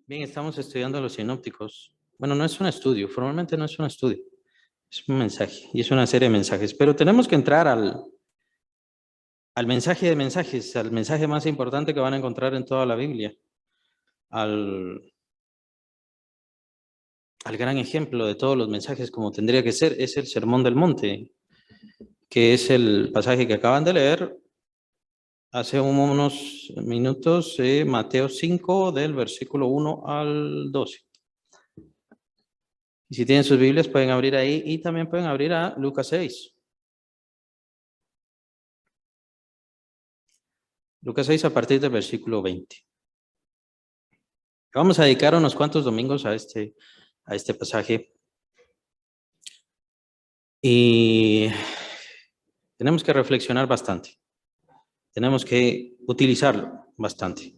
Bien, estamos estudiando los sinópticos. Bueno, no es un estudio, formalmente no es un estudio, es un mensaje y es una serie de mensajes, pero tenemos que entrar al mensaje de mensajes, al mensaje más importante que van a encontrar en toda la Biblia, al, al gran ejemplo de todos los mensajes como tendría que ser, es el Sermón del Monte, que es el pasaje que acaban de leer hace unos minutos, Mateo 5, del versículo 1 al 12. Y si tienen sus Biblias, pueden abrir ahí y también pueden abrir a Lucas 6. Lucas 6 a partir del versículo 20. Vamos a dedicar unos cuantos domingos a este pasaje. Y tenemos que reflexionar bastante. Tenemos que utilizarlo bastante.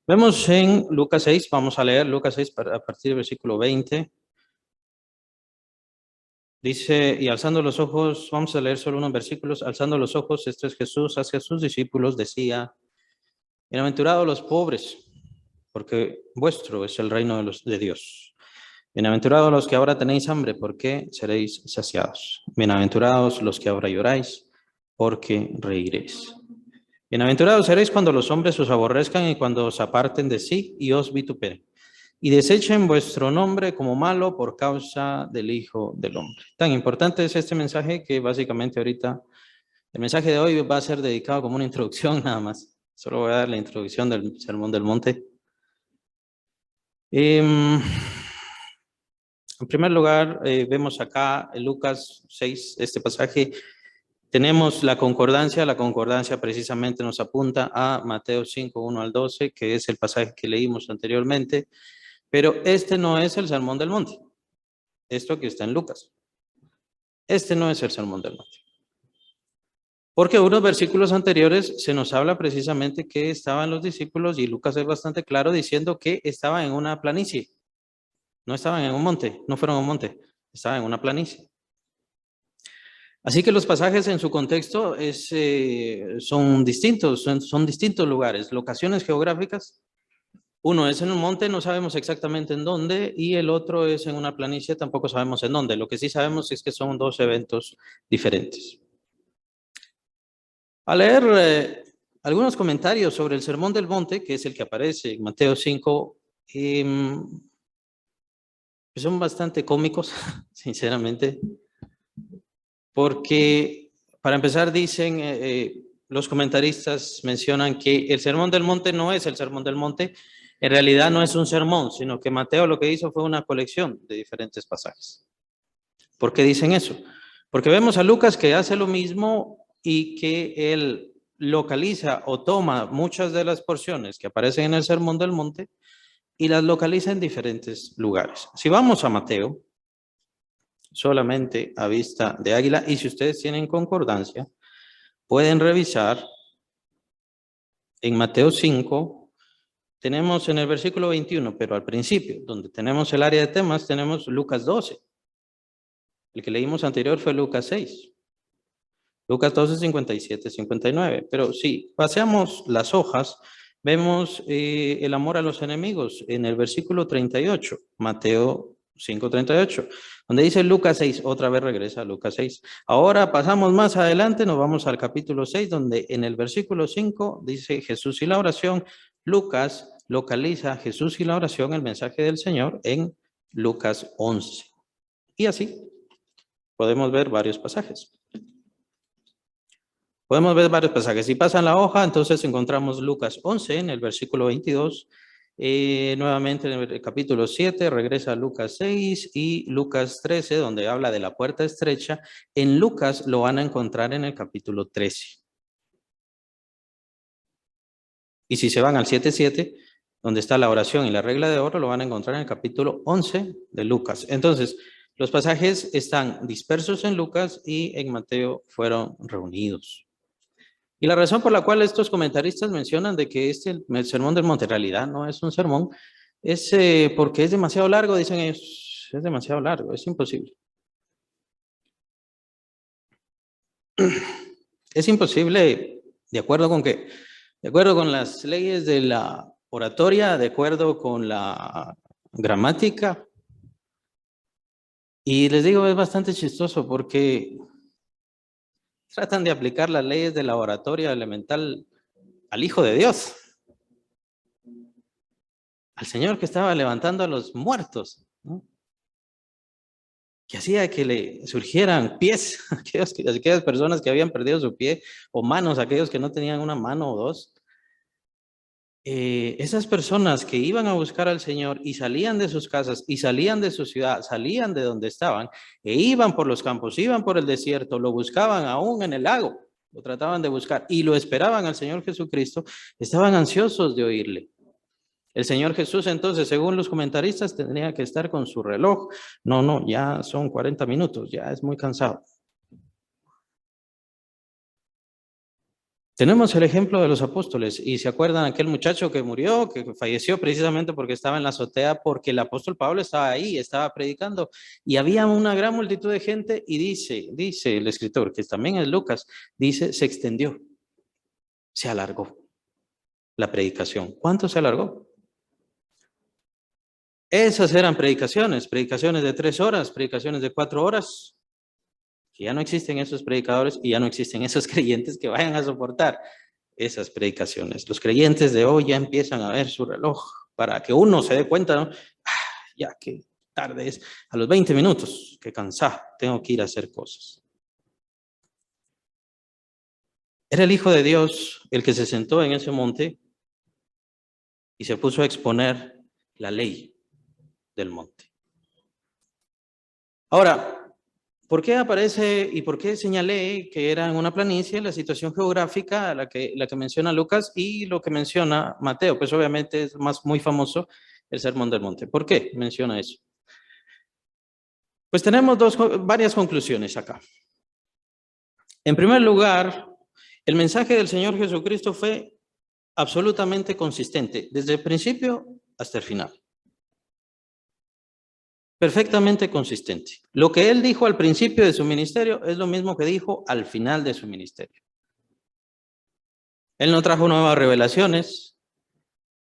Vemos en Lucas 6, vamos a leer Lucas 6 a partir del versículo 20. Dice, y alzando los ojos, vamos a leer solo unos versículos, alzando los ojos, este es Jesús, hacia sus discípulos, decía, bienaventurados los pobres, porque vuestro es el reino de Dios. Bienaventurados los que ahora tenéis hambre, porque seréis saciados. Bienaventurados los que ahora lloráis, porque reiréis. Bienaventurados seréis cuando los hombres os aborrezcan y cuando os aparten de sí y os vituperen. Y desechen vuestro nombre como malo por causa del Hijo del Hombre. Tan importante es este mensaje que básicamente ahorita, el mensaje de hoy va a ser dedicado como una introducción nada más. Solo voy a dar la introducción del Sermón del Monte. En primer lugar, vemos acá en Lucas 6, este pasaje, tenemos la concordancia precisamente nos apunta a Mateo 5, 1 al 12, que es el pasaje que leímos anteriormente, pero este no es el Sermón del Monte, esto que está en Lucas. Este no es el Sermón del Monte. Porque unos versículos anteriores se nos habla precisamente que estaban los discípulos, y Lucas es bastante claro diciendo que estaban en una planicie. No estaban en un monte, no fueron a un monte, estaban en una planicie. Así que los pasajes en su contexto son distintos, son distintos lugares, locaciones geográficas. Uno es en un monte, no sabemos exactamente en dónde, y el otro es en una planicie, tampoco sabemos en dónde. Lo que sí sabemos es que son dos eventos diferentes. Al leer algunos comentarios sobre el Sermón del Monte, que es el que aparece en Mateo 5, son bastante cómicos, sinceramente, porque para empezar dicen, los comentaristas mencionan que el Sermón del Monte no es el Sermón del Monte, en realidad no es un sermón, sino que Mateo lo que hizo fue una colección de diferentes pasajes. ¿Por qué dicen eso? Porque vemos a Lucas que hace lo mismo y que él localiza o toma muchas de las porciones que aparecen en el Sermón del Monte y las localiza en diferentes lugares. Si vamos a Mateo, solamente a vista de águila, y si ustedes tienen concordancia, pueden revisar en Mateo 5, tenemos en el versículo 21, pero al principio, donde tenemos el área de temas, tenemos Lucas 12. El que leímos anterior fue Lucas 6. Lucas 12, 57, 59. Pero si paseamos las hojas, vemos el amor a los enemigos en el versículo 38, Mateo 5, 38, donde dice Lucas 6, otra vez regresa a Lucas 6. Ahora pasamos más adelante, nos vamos al capítulo 6, donde en el versículo 5 dice Jesús y la oración. Lucas localiza Jesús y la oración, el mensaje del Señor, en Lucas 11. Y así podemos ver varios pasajes. Podemos ver varios pasajes. Si pasan la hoja, entonces encontramos Lucas 11 en el versículo 22. Nuevamente en el capítulo 7 regresa a Lucas 6 y Lucas 13, donde habla de la puerta estrecha. En Lucas lo van a encontrar en el capítulo 13. Y si se van al 7:7, donde está la oración y la regla de oro, lo van a encontrar en el capítulo 11 de Lucas. Entonces, los pasajes están dispersos en Lucas y en Mateo fueron reunidos. Y la razón por la cual estos comentaristas mencionan de que el Sermón del Monte en realidad no es un sermón, es porque es demasiado largo, dicen ellos, es demasiado largo, es imposible. Es imposible, de acuerdo con las leyes de la oratoria de acuerdo con la gramática. Y les digo, es bastante chistoso porque tratan de aplicar las leyes de la oratoria elemental al Hijo de Dios, al Señor que estaba levantando a los muertos, ¿no? Que hacía que le surgieran pies a aquellas personas que habían perdido su pie, o manos a aquellos que no tenían una mano o dos. Esas personas que iban a buscar al Señor y salían de sus casas y salían de su ciudad, salían de donde estaban e iban por los campos, iban por el desierto, lo buscaban aún en el lago, lo trataban de buscar y lo esperaban al Señor Jesucristo, estaban ansiosos de oírle. El Señor Jesús entonces, según los comentaristas, tendría que estar con su reloj. No, ya son 40 minutos, ya es muy cansado. Tenemos el ejemplo de los apóstoles y se acuerdan aquel muchacho que murió, que falleció precisamente porque estaba en la azotea, porque el apóstol Pablo estaba ahí, estaba predicando y había una gran multitud de gente y dice el escritor, que también es Lucas, dice, se extendió, se alargó la predicación. ¿Cuánto se alargó? Esas eran predicaciones de 3 horas, predicaciones de 4 horas, que ya no existen esos predicadores y ya no existen esos creyentes que vayan a soportar esas predicaciones. Los creyentes de hoy ya empiezan a ver su reloj para que uno se dé cuenta, ¿no? Ya que tarde es, a los 20 minutos, qué cansado, tengo que ir a hacer cosas. Era el Hijo de Dios el que se sentó en ese monte y se puso a exponer la ley del monte. Ahora, ¿por qué aparece y por qué señalé que era en una planicie la situación geográfica, la que menciona Lucas y lo que menciona Mateo? Pues obviamente es muy famoso el Sermón del Monte. ¿Por qué menciona eso? Pues tenemos varias conclusiones acá. En primer lugar, el mensaje del Señor Jesucristo fue absolutamente consistente, desde el principio hasta el final. Perfectamente consistente. Lo que él dijo al principio de su ministerio es lo mismo que dijo al final de su ministerio. Él no trajo nuevas revelaciones.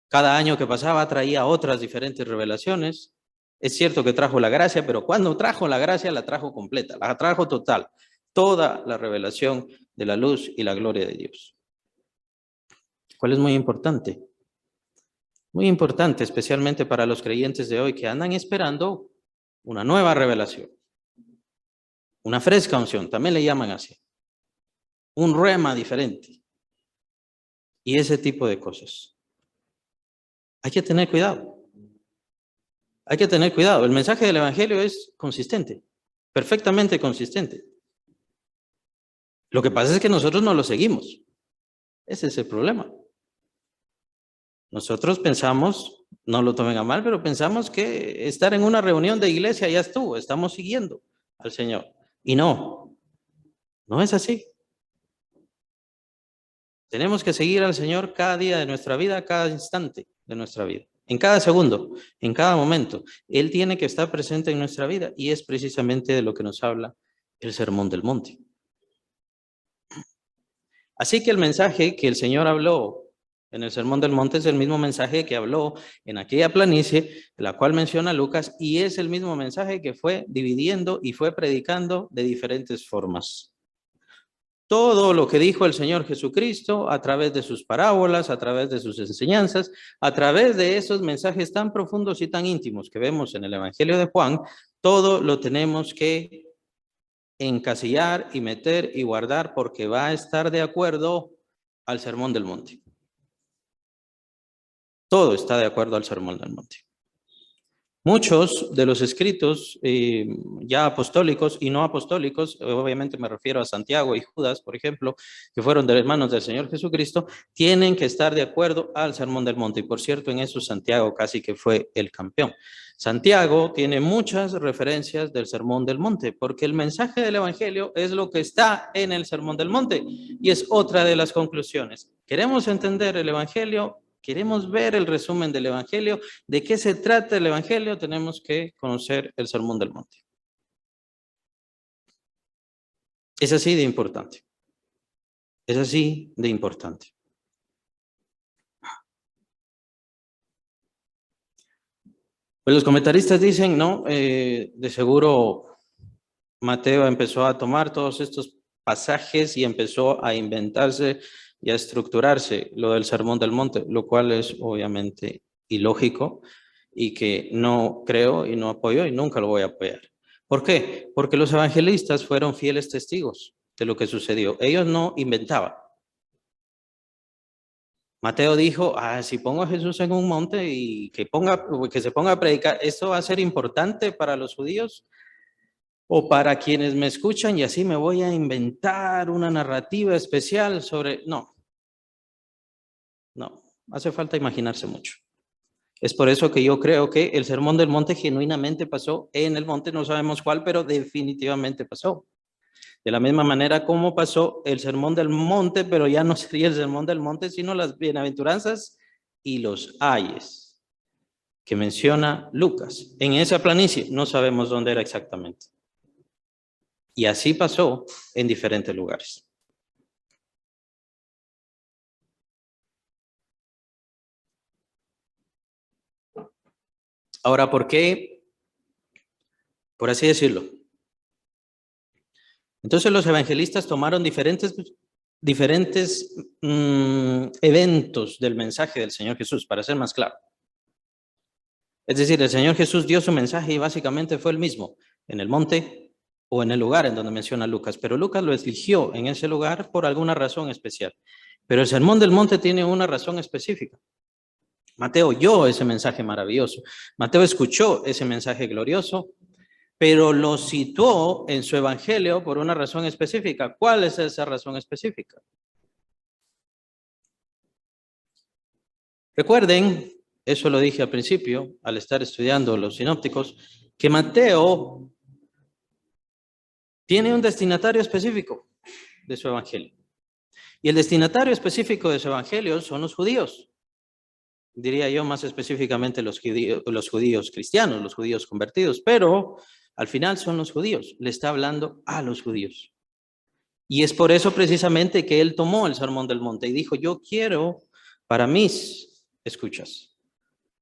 Cada año que pasaba traía otras diferentes revelaciones. Es cierto que trajo la gracia, pero cuando trajo la gracia la trajo completa, la trajo total. Toda la revelación de la luz y la gloria de Dios. ¿Cuál es muy importante? Muy importante, especialmente para los creyentes de hoy que andan esperando una nueva revelación. Una fresca unción, también le llaman así. Un rema diferente. Y ese tipo de cosas. Hay que tener cuidado. Hay que tener cuidado. El mensaje del Evangelio es consistente, perfectamente consistente. Lo que pasa es que nosotros no lo seguimos. Ese es el problema. Nosotros pensamos, no lo tomen a mal, pero pensamos que estar en una reunión de iglesia ya estuvo, estamos siguiendo al Señor. Y no es así. Tenemos que seguir al Señor cada día de nuestra vida, cada instante de nuestra vida. En cada segundo, en cada momento. Él tiene que estar presente en nuestra vida y es precisamente de lo que nos habla el Sermón del Monte. Así que el mensaje que el Señor habló en el Sermón del Monte es el mismo mensaje que habló en aquella planicie, la cual menciona Lucas, y es el mismo mensaje que fue dividiendo y fue predicando de diferentes formas. Todo lo que dijo el Señor Jesucristo a través de sus parábolas, a través de sus enseñanzas, a través de esos mensajes tan profundos y tan íntimos que vemos en el Evangelio de Juan, todo lo tenemos que encasillar y meter y guardar porque va a estar de acuerdo al Sermón del Monte. Todo está de acuerdo al Sermón del Monte. Muchos de los escritos ya apostólicos y no apostólicos, obviamente me refiero a Santiago y Judas, por ejemplo, que fueron de hermanos del Señor Jesucristo, tienen que estar de acuerdo al Sermón del Monte. Y por cierto, en eso Santiago casi que fue el campeón. Santiago tiene muchas referencias del Sermón del Monte, porque el mensaje del Evangelio es lo que está en el Sermón del Monte y es otra de las conclusiones. Queremos entender el Evangelio. Queremos ver el resumen del Evangelio, de qué se trata el Evangelio, tenemos que conocer el Sermón del Monte. Es así de importante. Es así de importante. Pues los comentaristas dicen, no, de seguro Mateo empezó a tomar todos estos pasajes y empezó a inventarse y a estructurarse lo del Sermón del Monte, lo cual es obviamente ilógico y que no creo y no apoyo y nunca lo voy a apoyar. ¿Por qué? Porque los evangelistas fueron fieles testigos de lo que sucedió. Ellos no inventaban. Mateo dijo, si pongo a Jesús en un monte y que se ponga a predicar, ¿esto va a ser importante para los judíos o para quienes me escuchan? Y así me voy a inventar una narrativa especial sobre... No, hace falta imaginarse mucho. Es por eso que yo creo que el Sermón del Monte genuinamente pasó en el monte, no sabemos cuál, pero definitivamente pasó. De la misma manera como pasó el Sermón del Monte, pero ya no sería el Sermón del Monte, sino las bienaventuranzas y los ayes que menciona Lucas. En esa planicie no sabemos dónde era exactamente. Y así pasó en diferentes lugares. Ahora, ¿por qué? Por así decirlo. Entonces los evangelistas tomaron diferentes eventos del mensaje del Señor Jesús, para ser más claro. Es decir, el Señor Jesús dio su mensaje y básicamente fue el mismo, en el monte o en el lugar en donde menciona Lucas, pero Lucas lo eligió en ese lugar por alguna razón especial. Pero el Sermón del Monte tiene una razón específica. Mateo oyó ese mensaje maravilloso, Mateo escuchó ese mensaje glorioso, pero lo situó en su evangelio por una razón específica. ¿Cuál es esa razón específica? Recuerden, eso lo dije al principio, al estar estudiando los sinópticos, que Mateo tiene un destinatario específico de su evangelio. Y el destinatario específico de su evangelio son los judíos. Diría yo más específicamente los judíos cristianos, los judíos convertidos, pero al final son los judíos. Le está hablando a los judíos. Y es por eso precisamente que él tomó el Sermón del Monte y dijo, yo quiero para mis escuchas,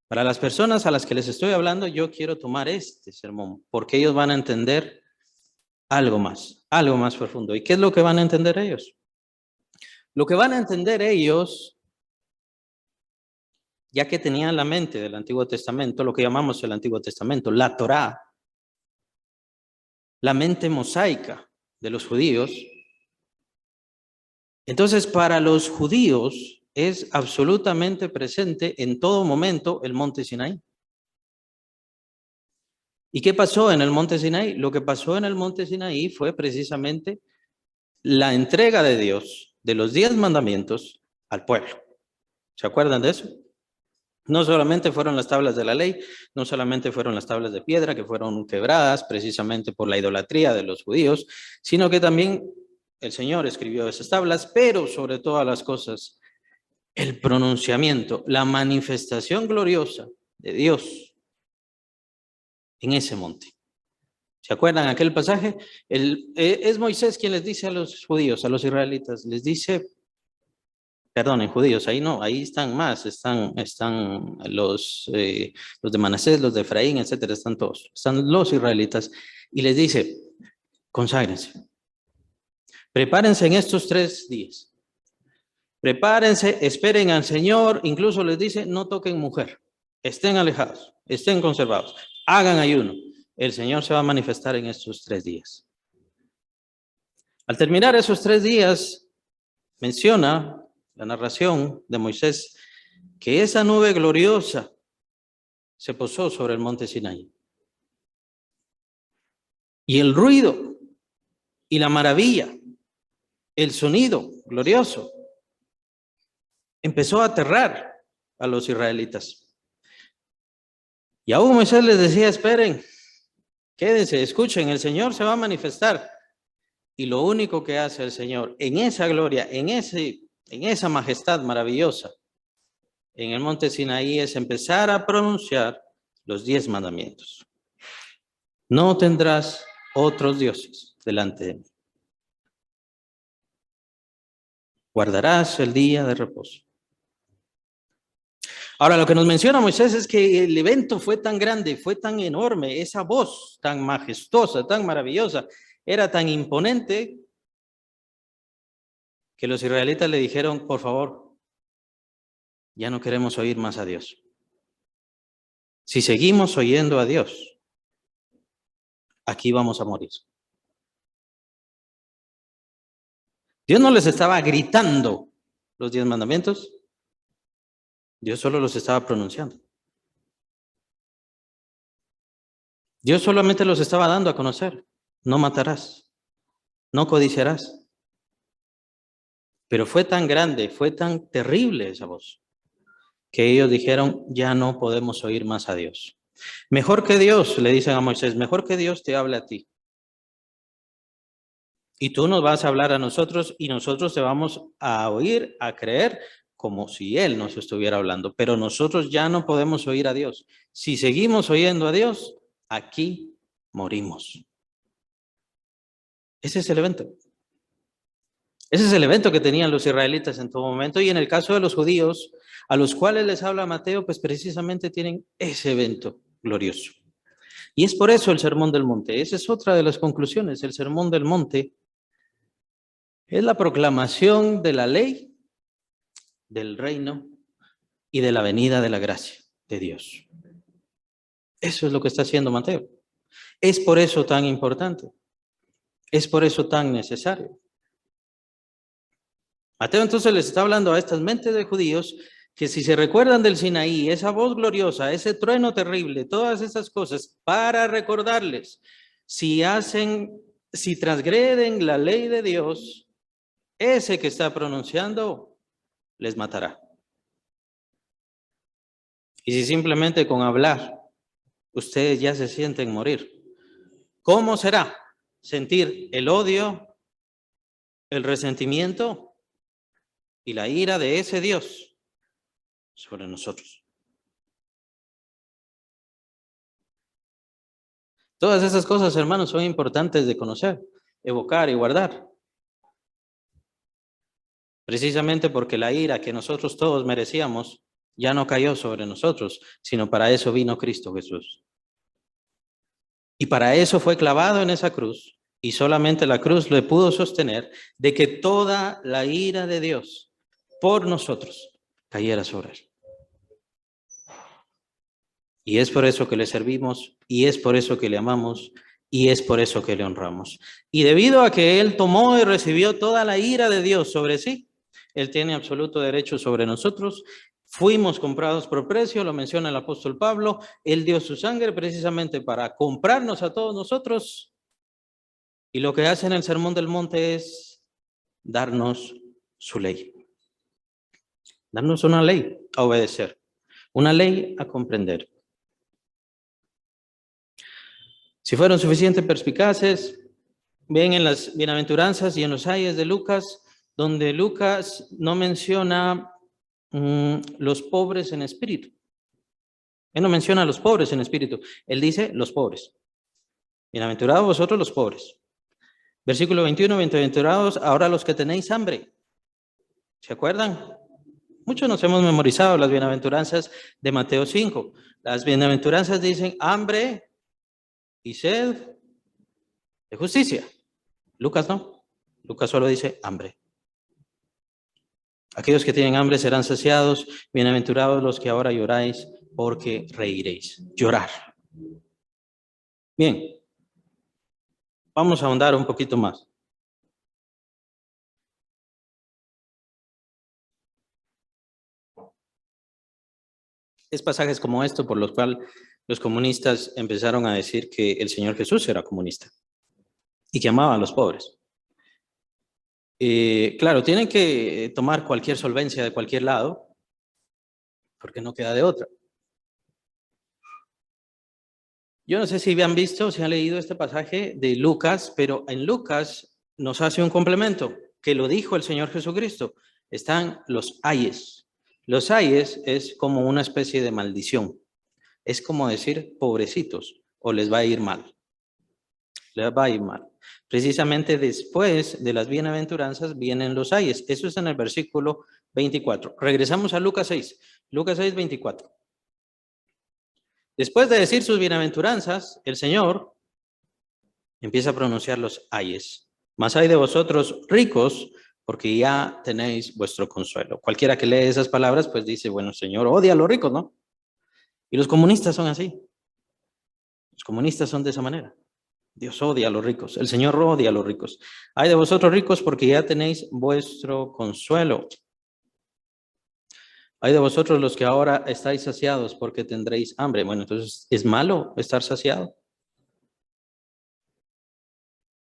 para las personas a las que les estoy hablando, yo quiero tomar este sermón, porque ellos van a entender algo más profundo. ¿Y qué es lo que van a entender ellos? Lo que van a entender ellos, ya que tenían la mente del Antiguo Testamento, lo que llamamos el Antiguo Testamento, la Torá, la mente mosaica de los judíos. Entonces, para los judíos es absolutamente presente en todo momento el monte Sinaí. ¿Y qué pasó en el monte Sinaí? Lo que pasó en el monte Sinaí fue precisamente la entrega de Dios de los 10 mandamientos al pueblo. ¿Se acuerdan de eso? No solamente fueron las tablas de la ley, no solamente fueron las tablas de piedra que fueron quebradas precisamente por la idolatría de los judíos, sino que también el Señor escribió esas tablas, pero sobre todas las cosas, el pronunciamiento, la manifestación gloriosa de Dios en ese monte. ¿Se acuerdan aquel pasaje? Es Moisés quien les dice a los judíos, a los israelitas, les dice, perdonen, judíos, ahí no, ahí están más, están los de Manasés, los de Efraín, etcétera, están todos, están los israelitas, y les dice, conságrense, prepárense en estos 3 días, prepárense, esperen al Señor, incluso les dice, no toquen mujer, estén alejados, estén conservados, hagan ayuno, el Señor se va a manifestar en estos 3 días. Al terminar esos 3 días, menciona la narración de Moisés que esa nube gloriosa se posó sobre el monte Sinaí. Y el ruido y la maravilla, el sonido glorioso, empezó a aterrar a los israelitas. Y aún Moisés les decía, esperen, quédense, escuchen, el Señor se va a manifestar. Y lo único que hace el Señor en esa gloria, en esa majestad maravillosa, en el monte Sinaí, es empezar a pronunciar los 10 mandamientos. No tendrás otros dioses delante de mí. Guardarás el día de reposo. Ahora, lo que nos menciona Moisés es que el evento fue tan grande, fue tan enorme, esa voz tan majestuosa, tan maravillosa, era tan imponente que los israelitas le dijeron, por favor, ya no queremos oír más a Dios. Si seguimos oyendo a Dios, aquí vamos a morir. Dios no les estaba gritando los 10 mandamientos, Dios solo los estaba pronunciando. Dios solamente los estaba dando a conocer. No matarás, no codiciarás. Pero fue tan grande, fue tan terrible esa voz, que ellos dijeron, ya no podemos oír más a Dios. Mejor que Dios, le dicen a Moisés, mejor que Dios te hable a ti. Y tú nos vas a hablar a nosotros y nosotros te vamos a oír, a creer, como si Él nos estuviera hablando. Pero nosotros ya no podemos oír a Dios. Si seguimos oyendo a Dios, aquí morimos. Ese es el evento. Ese es el evento que tenían los israelitas en todo momento. Y en el caso de los judíos, a los cuales les habla Mateo, pues precisamente tienen ese evento glorioso. Y es por eso el Sermón del Monte. Esa es otra de las conclusiones. El Sermón del Monte es la proclamación de la ley, del reino y de la venida de la gracia de Dios. Eso es lo que está haciendo Mateo. Es por eso tan importante. Es por eso tan necesario. Mateo entonces les está hablando a estas mentes de judíos que si se recuerdan del Sinaí, esa voz gloriosa, ese trueno terrible, todas esas cosas, para recordarles, si transgreden la ley de Dios, ese que está pronunciando les matará. Y si simplemente con hablar ustedes ya se sienten morir, ¿cómo será sentir el odio, el resentimiento y la ira de ese Dios sobre nosotros? Todas esas cosas, hermanos, son importantes de conocer, evocar y guardar. Precisamente porque la ira que nosotros todos merecíamos ya no cayó sobre nosotros, sino para eso vino Cristo Jesús. Y para eso fue clavado en esa cruz, y solamente la cruz le pudo sostener de que toda la ira de Dios por nosotros cayera sobre él. Y es por eso que le servimos, y es por eso que le amamos, y es por eso que le honramos. Y debido a que él tomó y recibió toda la ira de Dios sobre sí, él tiene absoluto derecho sobre nosotros. Fuimos comprados por precio, lo menciona el apóstol Pablo. Él dio su sangre precisamente para comprarnos a todos nosotros. Y lo que hace en el Sermón del Monte es darnos su ley. Darnos una ley a obedecer, una ley a comprender. Si fueron suficientemente perspicaces, ven en las bienaventuranzas y en los ayes de Lucas, donde Lucas no menciona los pobres en espíritu. Él no menciona a los pobres en espíritu. Él dice los pobres. Bienaventurados vosotros los pobres. Versículo 21, bienaventurados ahora los que tenéis hambre. ¿Se acuerdan? Muchos nos hemos memorizado las bienaventuranzas de Mateo 5. Las bienaventuranzas dicen hambre y sed de justicia. Lucas no. Lucas solo dice hambre. Aquellos que tienen hambre serán saciados. Bienaventurados los que ahora lloráis, porque reiréis. Llorar. Bien. Vamos a ahondar un poquito más. Es pasajes como esto por los cuales los comunistas empezaron a decir que el Señor Jesús era comunista y que amaba a los pobres. Claro, tienen que tomar cualquier solvencia de cualquier lado, porque no queda de otra. Yo no sé si han visto, si han leído este pasaje de Lucas, pero en Lucas nos hace un complemento, que lo dijo el Señor Jesucristo. Están los ayes. Los ayes es como una especie de maldición. Es como decir, pobrecitos, o les va a ir mal. Les va a ir mal. Precisamente después de las bienaventuranzas vienen los ayes. Eso es en el versículo 24. Regresamos a Lucas 6. Lucas 6, 24. Después de decir sus bienaventuranzas, el Señor empieza a pronunciar los ayes. Mas hay de vosotros ricos, porque ya tenéis vuestro consuelo. Cualquiera que lee esas palabras, pues dice, bueno, el Señor odia a los ricos, ¿no? Y los comunistas son así. Los comunistas son de esa manera. Dios odia a los ricos. El Señor odia a los ricos. Hay de vosotros ricos, porque ya tenéis vuestro consuelo. Hay de vosotros los que ahora estáis saciados, porque tendréis hambre. Bueno, entonces, ¿es malo estar saciado?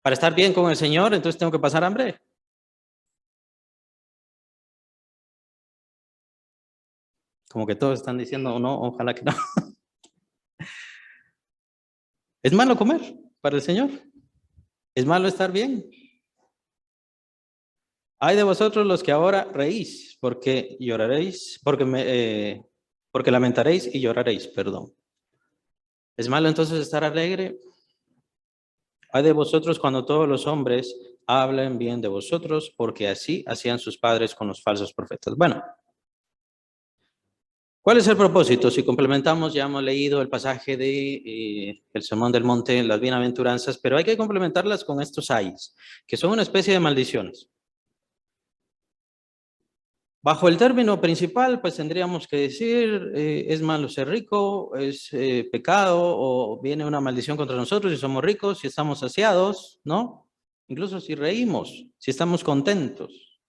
Para estar bien con el Señor, entonces tengo que pasar hambre. Como que todos están diciendo, no, ojalá que no. ¿Es malo comer para el Señor? ¿Es malo estar bien? Hay de vosotros los que ahora reís, porque lloraréis, porque lamentaréis y lloraréis, perdón. ¿Es malo entonces estar alegre? Hay de vosotros cuando todos los hombres hablen bien de vosotros, porque así hacían sus padres con los falsos profetas. Bueno, ¿cuál es el propósito? Si complementamos, ya hemos leído el pasaje de el Sermón del Monte, las bienaventuranzas, pero hay que complementarlas con estos ayes, que son una especie de maldiciones. Bajo el término principal, pues tendríamos que decir, es malo ser rico, es pecado, o viene una maldición contra nosotros si somos ricos, si estamos saciados, ¿no? Incluso si reímos, si estamos contentos.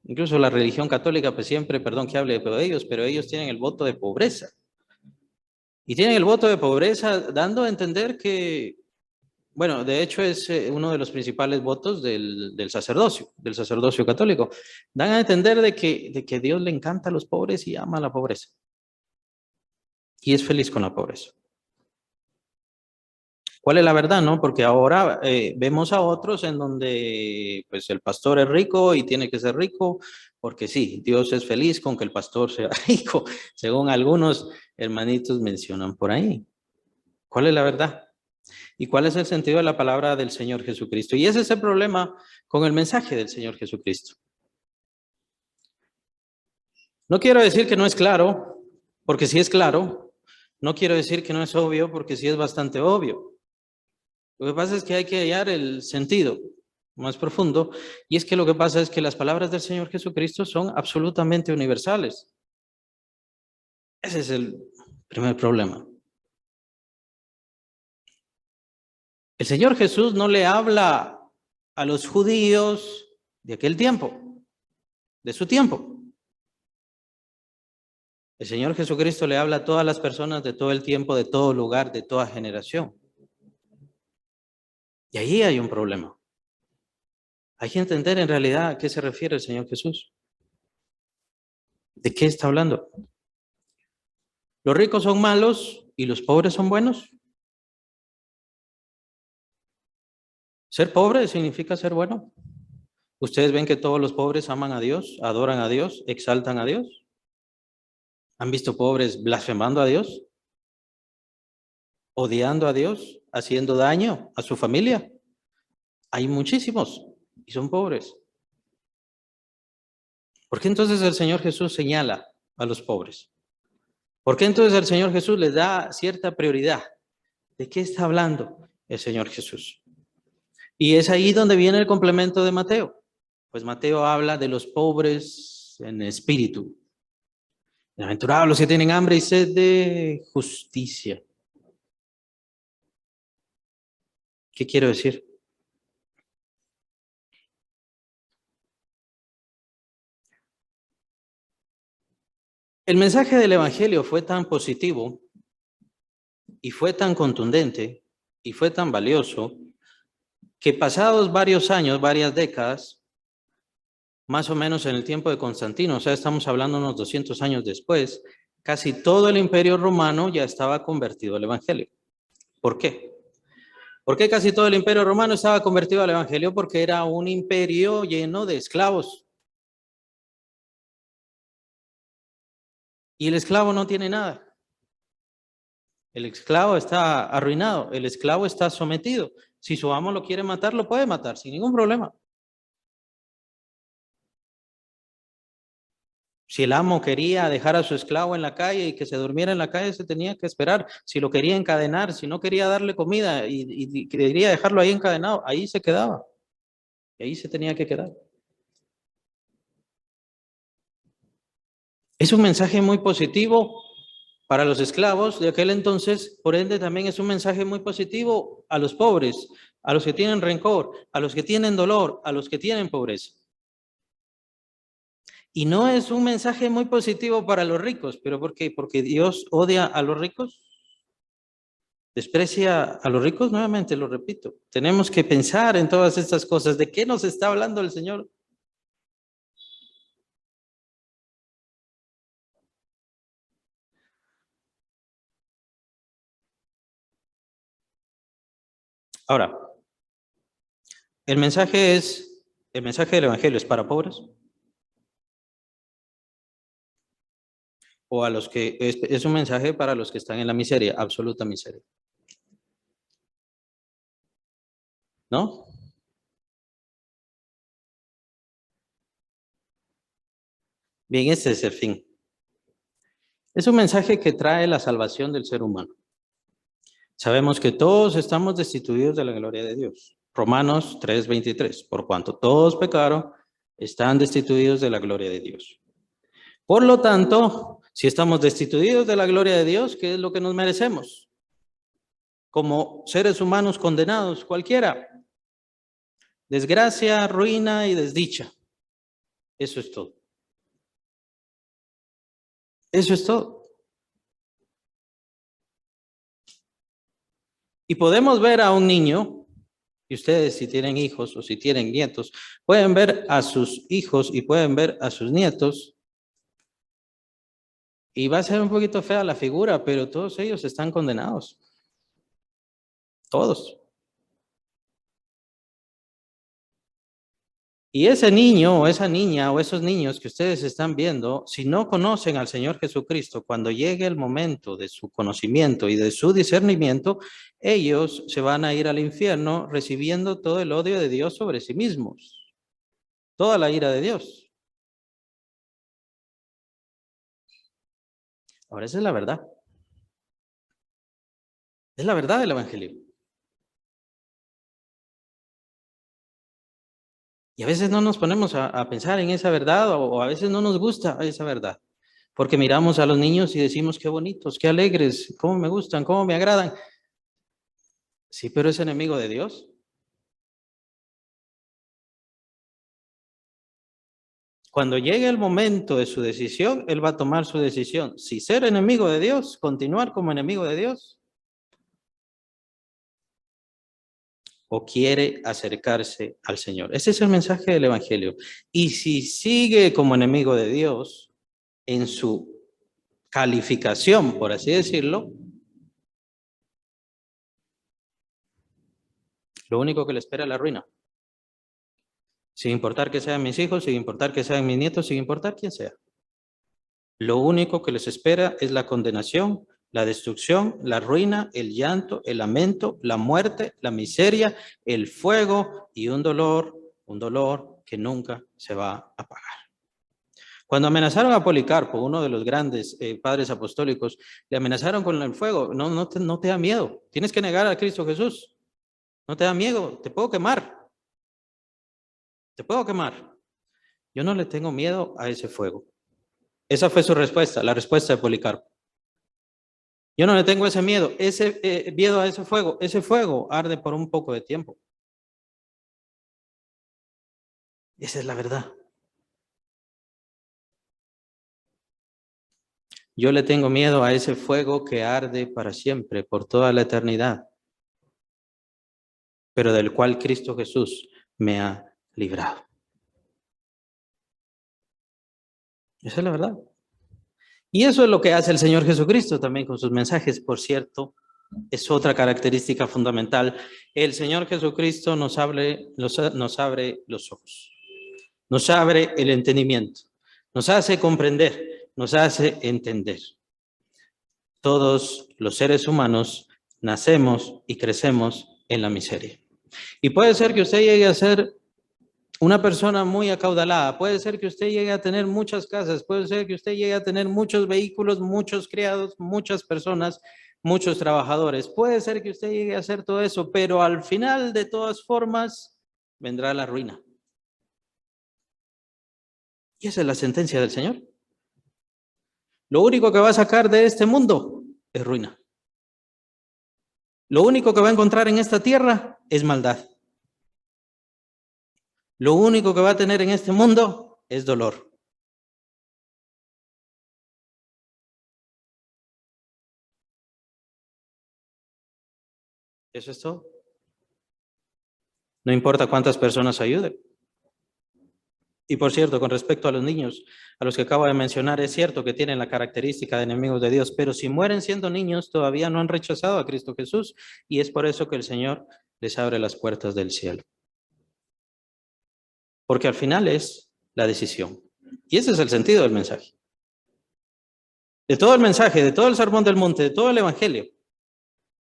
Incluso la religión católica, pues siempre, perdón que hable de ellos, pero ellos tienen el voto de pobreza. Y tienen el voto de pobreza dando a entender que, bueno, de hecho es uno de los principales votos del sacerdocio católico. Dan a entender de que Dios le encanta a los pobres y ama a la pobreza. Y es feliz con la pobreza. ¿Cuál es la verdad, no? Porque ahora vemos a otros en donde pues el pastor es rico y tiene que ser rico, porque sí, Dios es feliz con que el pastor sea rico, según algunos hermanitos mencionan por ahí. ¿Cuál es la verdad? ¿Y cuál es el sentido de la palabra del Señor Jesucristo? Y ese es el problema con el mensaje del Señor Jesucristo. No quiero decir que no es claro, porque sí es claro. No quiero decir que no es obvio, porque sí es bastante obvio. Lo que pasa es que hay que hallar el sentido más profundo, y es que lo que pasa es que las palabras del Señor Jesucristo son absolutamente universales. Ese es el primer problema. El Señor Jesús no le habla a los judíos de aquel tiempo, de su tiempo. El Señor Jesucristo le habla a todas las personas de todo el tiempo, de todo lugar, de toda generación. Y ahí hay un problema. Hay que entender en realidad a qué se refiere el Señor Jesús. ¿De qué está hablando? ¿Los ricos son malos y los pobres son buenos? ¿Ser pobre significa ser bueno? ¿Ustedes ven que todos los pobres aman a Dios, adoran a Dios, exaltan a Dios? ¿Han visto pobres blasfemando a Dios? ¿Odiando a Dios? ¿Haciendo daño a su familia? Hay muchísimos y son pobres. ¿Por qué entonces el Señor Jesús señala a los pobres? ¿Por qué entonces el Señor Jesús les da cierta prioridad? ¿De qué está hablando el Señor Jesús? Y es ahí donde viene el complemento de Mateo. Pues Mateo habla de los pobres en espíritu. Bienaventurados los que tienen hambre y sed de justicia. ¿Qué quiero decir? El mensaje del Evangelio fue tan positivo y fue tan contundente y fue tan valioso que pasados varios años, varias décadas, más o menos en el tiempo de Constantino, o sea, estamos hablando unos 200 años después, casi todo el imperio romano ya estaba convertido al Evangelio. ¿Por qué? ¿Por qué casi todo el imperio romano estaba convertido al Evangelio? Porque era un imperio lleno de esclavos. Y el esclavo no tiene nada. El esclavo está arruinado, el esclavo está sometido. Si su amo lo quiere matar, lo puede matar sin ningún problema. Si el amo quería dejar a su esclavo en la calle y que se durmiera en la calle, se tenía que esperar. Si lo quería encadenar, si no quería darle comida y quería dejarlo ahí encadenado, ahí se quedaba. Y ahí se tenía que quedar. Es un mensaje muy positivo para los esclavos de aquel entonces, por ende también es un mensaje muy positivo a los pobres, a los que tienen rencor, a los que tienen dolor, a los que tienen pobreza. Y no es un mensaje muy positivo para los ricos, ¿pero por qué? Porque Dios odia a los ricos, desprecia a los ricos, nuevamente lo repito. Tenemos que pensar en todas estas cosas. ¿De qué nos está hablando el Señor? Ahora, el mensaje del Evangelio es para pobres o a los que es un mensaje para los que están en la miseria, absoluta miseria. ¿No? Bien, ese es el fin. Es un mensaje que trae la salvación del ser humano. Sabemos que todos estamos destituidos de la gloria de Dios. Romanos 3:23, por cuanto todos pecaron, están destituidos de la gloria de Dios. Por lo tanto, si estamos destituidos de la gloria de Dios, ¿qué es lo que nos merecemos? Como seres humanos condenados, cualquiera. Desgracia, ruina y desdicha. Eso es todo. Eso es todo. Y podemos ver a un niño, y ustedes si tienen hijos o si tienen nietos, pueden ver a sus hijos y pueden ver a sus nietos, y va a ser un poquito fea la figura, pero todos ellos están condenados. Todos. Y ese niño o esa niña o esos niños que ustedes están viendo, si no conocen al Señor Jesucristo, cuando llegue el momento de su conocimiento y de su discernimiento, ellos se van a ir al infierno recibiendo todo el odio de Dios sobre sí mismos, toda la ira de Dios. Ahora, esa es la verdad. Es la verdad del Evangelio. Y a veces no nos ponemos a pensar en esa verdad o a veces no nos gusta esa verdad. Porque miramos a los niños y decimos, qué bonitos, qué alegres, cómo me gustan, cómo me agradan. Sí, pero es enemigo de Dios. Cuando llegue el momento de su decisión, él va a tomar su decisión. Si ser enemigo de Dios, continuar como enemigo de Dios, o quiere acercarse al Señor. Ese es el mensaje del Evangelio. Y si sigue como enemigo de Dios, en su calificación, por así decirlo, lo único que le espera es la ruina. Sin importar que sean mis hijos, sin importar que sean mis nietos, sin importar quién sea. Lo único que les espera es la condenación, la destrucción, la ruina, el llanto, el lamento, la muerte, la miseria, el fuego y un dolor que nunca se va a apagar. Cuando amenazaron a Policarpo, uno de los grandes padres apostólicos, le amenazaron con el fuego. No te da miedo. Tienes que negar a Cristo Jesús. No te da miedo. Te puedo quemar. Te puedo quemar. Yo no le tengo miedo a ese fuego. Esa fue su respuesta, la respuesta de Policarpo. Yo no le tengo ese miedo a ese fuego. Ese fuego arde por un poco de tiempo. Esa es la verdad. Yo le tengo miedo a ese fuego que arde para siempre, por toda la eternidad, pero del cual Cristo Jesús me ha librado. Esa es la verdad. Y eso es lo que hace el Señor Jesucristo también con sus mensajes, por cierto. Es otra característica fundamental. El Señor Jesucristo nos abre los ojos, nos abre el entendimiento, nos hace comprender, nos hace entender. todos los seres humanos nacemos y crecemos en la miseria. Y puede ser que usted llegue a ser una persona muy acaudalada, puede ser que usted llegue a tener muchas casas, puede ser que usted llegue a tener muchos vehículos, muchos criados, muchas personas, muchos trabajadores, puede ser que usted llegue a hacer todo eso, pero al final de todas formas vendrá la ruina. Y esa es la sentencia del Señor. Lo único que va a sacar de este mundo es ruina. Lo único que va a encontrar en esta tierra es maldad. Lo único que va a tener en este mundo es dolor. Eso es todo. No importa cuántas personas ayuden. Y por cierto, con respecto a los niños, a los que acabo de mencionar, es cierto que tienen la característica de enemigos de Dios, pero si mueren siendo niños, todavía no han rechazado a Cristo Jesús, y es por eso que el Señor les abre las puertas del cielo. Porque al final es la decisión. Y ese es el sentido del mensaje. De todo el mensaje, de todo el sermón del monte, de todo el evangelio.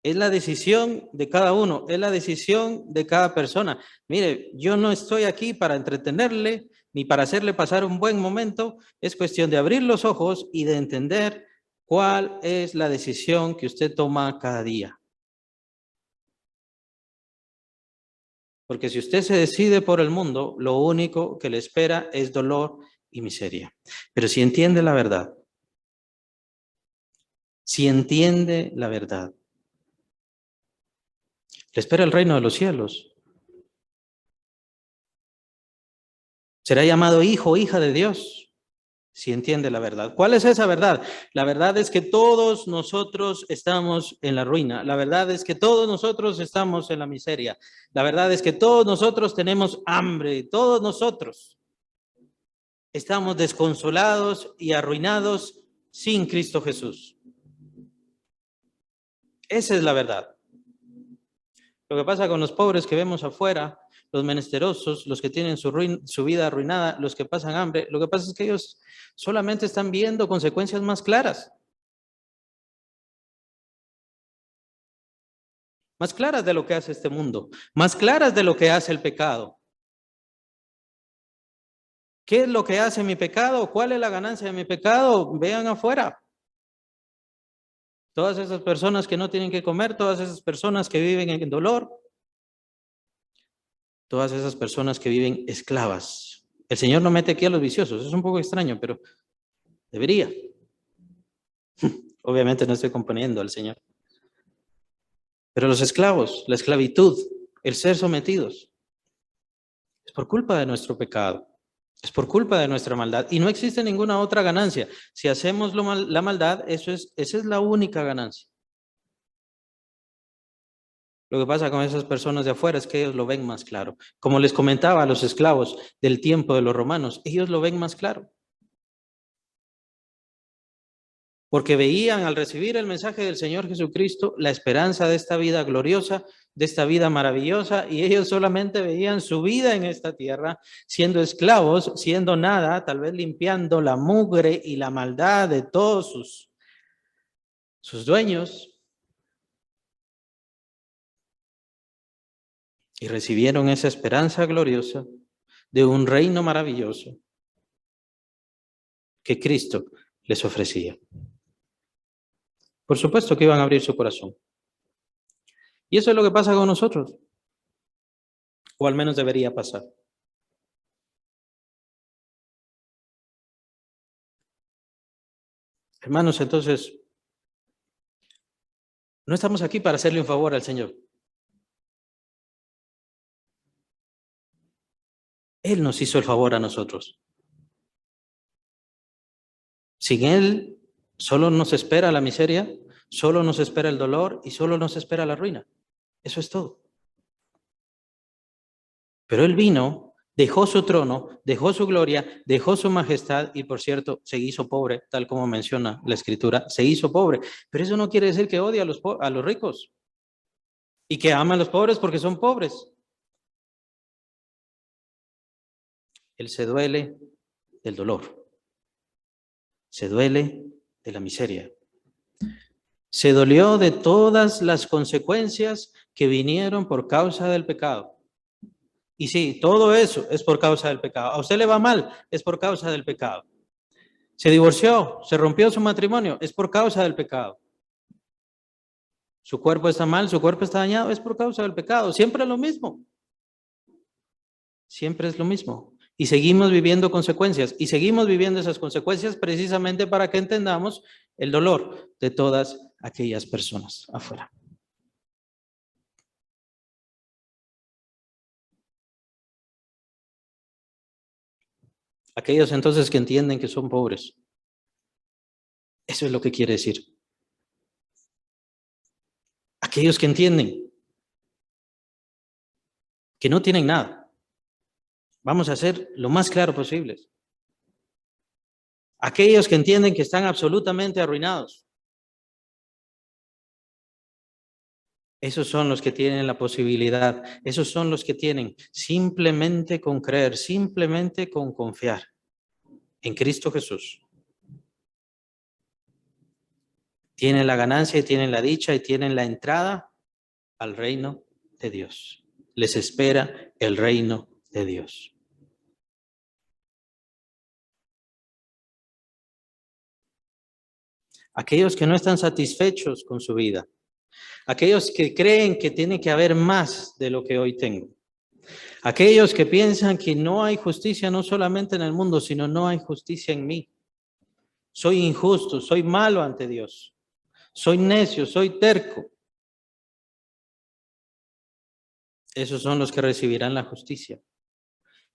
Es la decisión de cada uno, es la decisión de cada persona. Mire, yo no estoy aquí para entretenerle ni para hacerle pasar un buen momento. Es cuestión de abrir los ojos y de entender cuál es la decisión que usted toma cada día. Porque si usted se decide por el mundo, lo único que le espera es dolor y miseria. Pero si entiende la verdad, si entiende la verdad, le espera el reino de los cielos. Será llamado hijo o hija de Dios, si entiende la verdad. ¿Cuál es esa verdad? La verdad es que todos nosotros estamos en la ruina. La verdad es que todos nosotros estamos en la miseria. La verdad es que todos nosotros tenemos hambre. Todos nosotros estamos desconsolados y arruinados sin Cristo Jesús. Esa es la verdad. Lo que pasa con los pobres que vemos afuera, los menesterosos, los que tienen su vida arruinada, los que pasan hambre, lo que pasa es que ellos solamente están viendo consecuencias más claras. Más claras de lo que hace este mundo, más claras de lo que hace el pecado. ¿Qué es lo que hace mi pecado? ¿Cuál es la ganancia de mi pecado? Vean afuera. Todas esas personas que no tienen que comer, todas esas personas que viven en dolor, todas esas personas que viven esclavas. El Señor no mete aquí a los viciosos, es un poco extraño, pero debería. Obviamente no estoy componiendo al Señor. Pero los esclavos, la esclavitud, el ser sometidos, es por culpa de nuestro pecado, es por culpa de nuestra maldad. Y no existe ninguna otra ganancia. Si hacemos la maldad, esa es la única ganancia. Lo que pasa con esas personas de afuera es que ellos lo ven más claro. Como les comentaba a los esclavos del tiempo de los romanos, ellos lo ven más claro. Porque veían al recibir el mensaje del Señor Jesucristo la esperanza de esta vida gloriosa, de esta vida maravillosa, y ellos solamente veían su vida en esta tierra, siendo esclavos, siendo nada, tal vez limpiando la mugre y la maldad de todos sus dueños, y recibieron esa esperanza gloriosa de un reino maravilloso que Cristo les ofrecía. Por supuesto que iban a abrir su corazón. Y eso es lo que pasa con nosotros, o al menos debería pasar. Hermanos, entonces, no estamos aquí para hacerle un favor al Señor. Él nos hizo el favor a nosotros. Sin Él, solo nos espera la miseria, solo nos espera el dolor y solo nos espera la ruina. Eso es todo. Pero Él vino, dejó su trono, dejó su gloria, dejó su majestad y, por cierto, se hizo pobre, tal como menciona la Escritura, se hizo pobre. Pero eso no quiere decir que odie a los ricos y que ama a los pobres porque son pobres. Él se duele del dolor, se duele de la miseria. Se dolió de todas las consecuencias que vinieron por causa del pecado. Y sí, todo eso es por causa del pecado. A usted le va mal, es por causa del pecado. Se divorció, se rompió su matrimonio, es por causa del pecado. Su cuerpo está mal, su cuerpo está dañado, es por causa del pecado. Siempre es lo mismo. Siempre es lo mismo. Y seguimos viviendo consecuencias. Y seguimos viviendo esas consecuencias precisamente para que entendamos el dolor de todas aquellas personas afuera. Aquellos entonces que entienden que son pobres. Eso es lo que quiere decir. Aquellos que entienden que no tienen nada. Vamos a ser lo más claro posible. Aquellos que entienden que están absolutamente arruinados. Esos son los que tienen la posibilidad. Esos son los que tienen simplemente con creer, simplemente con confiar en Cristo Jesús. Tienen la ganancia y tienen la dicha y tienen la entrada al reino de Dios. Les espera el reino de Dios. Aquellos que no están satisfechos con su vida, aquellos que creen que tiene que haber más de lo que hoy tengo, aquellos que piensan que no hay justicia no solamente en el mundo, sino no hay justicia en mí. Soy injusto, soy malo ante Dios, soy necio, soy terco. Esos son los que recibirán la justicia.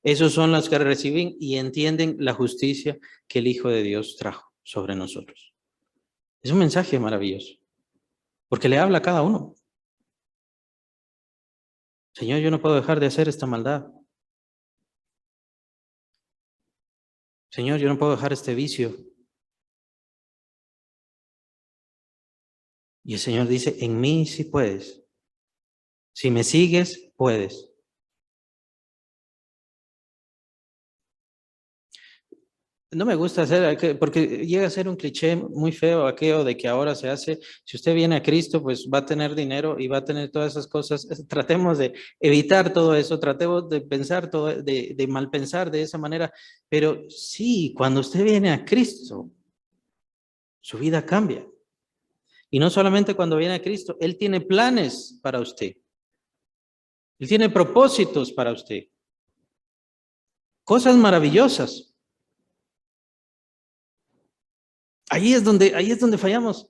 Esos son los que reciben y entienden la justicia que el Hijo de Dios trajo sobre nosotros. Es un mensaje maravilloso, porque le habla a cada uno. Señor, yo no puedo dejar de hacer esta maldad. Señor, yo no puedo dejar este vicio. Y el Señor dice, en mí sí puedes. Si me sigues, puedes. No me gusta hacer, porque llega a ser un cliché muy feo aquello de que ahora se hace, si usted viene a Cristo, pues va a tener dinero y va a tener todas esas cosas. Tratemos de evitar todo eso, tratemos de pensar todo, de mal pensar de esa manera. Pero sí, cuando usted viene a Cristo, su vida cambia. Y no solamente cuando viene a Cristo, Él tiene planes para usted. Él tiene propósitos para usted. Cosas maravillosas. Ahí es donde fallamos.